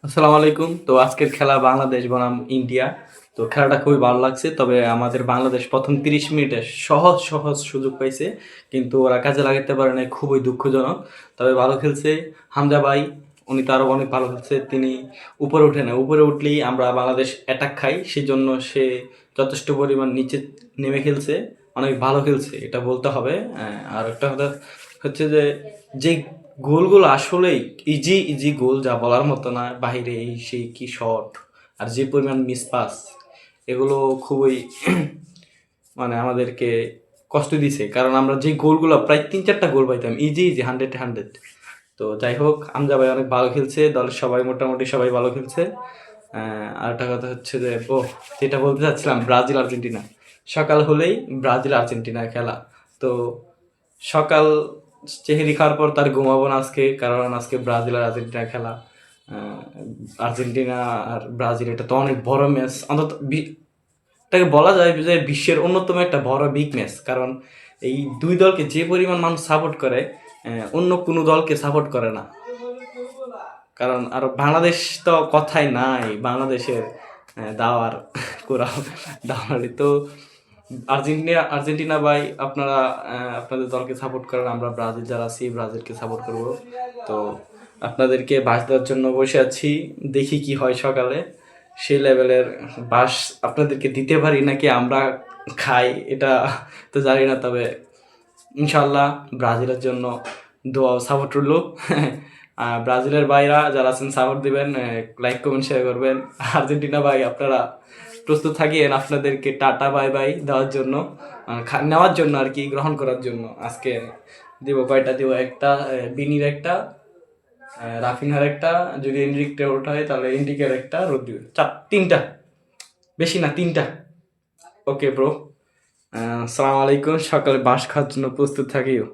আসসালামু আলাইকুম। তো আজকের খেলা বাংলাদেশ বনাম ইন্ডিয়া। তো খেলাটা খুবই ভালো লাগছে। তবে আমাদের বাংলাদেশ প্রথম ৩০ মিনিটে সহজ, সহজ সুযোগ পাইছে। কিন্তু ওরা কাজে লাগাতে পারে নাই, খুবই দুঃখজনক। তবে ভালো খেলছে হামজা ভাই, উনি তো আরও অনেক ভালো খেলছে। তিনি উপরে উঠে না, উপরে উঠলেই আমরা বাংলাদেশ অ্যাটাক খাই। সেজন্য সে যথেষ্ট পরিমাণ নিচে নেমে খেলছে, অনেক ভালো খেলছে, এটা বলতে হবে। আর একটা কথা হচ্ছে যে, যে গোলগুলো আসলেই ইজি ইজি গোল, যা বলার মতো না। বাহিরে এই সেই কি শট, আর যে পরিমাণ মিস পাস, এগুলো খুবই মানে আমাদেরকে কষ্ট দিছে। কারণ আমরা যে গোলগুলো প্রায় ৩-৪টা গোল পাইতাম ইজি ইজি, 100-100। তো যাই হোক, হামজা ভাই অনেক ভালো খেলছে, দলের সবাই মোটামুটি সবাই ভালো খেলছে। আর একটা কথা হচ্ছে যে, যেটা বলতে চাচ্ছিলাম, ব্রাজিল আর্জেন্টিনা সকাল হলেই ব্রাজিল আর্জেন্টিনার খেলা। তো সকাল চেহারি খাওয়ার পর তার ঘুমাবো না আজকে, কারণ আজকে ব্রাজিল আর আর্জেন্টিনার খেলা। আহ, আর্জেন্টিনা আর ব্রাজিল, এটা তো অনেক বড় ম্যাচ। অন্তত এটাকে বলা যায় যে বিশ্বের অন্যতম একটা বড় বিগ ম্যাচ। কারণ এই দুই দলকে যে পরিমাণ মানুষ সাপোর্ট করে, অন্য কোনো দলকে সাপোর্ট করে না। কারণ আর বাংলাদেশ তো কথাই নাই, বাংলাদেশের দাওয়ার কোরাও দাওয়ারি তো। আর্জেন্টিনা আর্জেন্টিনা ভাই, আপনারা আপনাদের দলকে সাপোর্ট করেন, আমরা ব্রাজিল যারা আছি ব্রাজিলকে সাপোর্ট করব। তো আপনাদেরকে বাস দেওয়ার জন্য বসে আছি, দেখি কি হয় সকালে। সেই লেভেলের বাস আপনাদেরকে দিতে পারি নাকি আমরা খাই, এটা তো জানি না। তবে ইনশাল্লাহ ব্রাজিলের জন্য দোয়া সাপোর্ট রইল। ব্রাজিলের ভাইরা যারা আছেন সাপোর্ট দিবেন, লাইক কমেন্ট শেয়ার করবেন। আর্জেন্টিনা ভাই, আপনারা প্রস্তুত থাকিয়েন আপনাদেরকে টাটা বাই বাই দেওয়ার জন্য, নেওয়ার জন্য আর কি, গ্রহণ করার জন্য। আজকে দিব কয়টা দিব, একটা বিনির একটা, রাফিনহার একটা, যদি এনরিকটা ওঠায় তাহলে এনরিকের একটা, রোদ্রিও, তিনটা, বেশি না, তিনটা। ওকে ব্রো, আসসালামু আলাইকুম। সকালে বাস খাওয়ার জন্য প্রস্তুত থাকিও।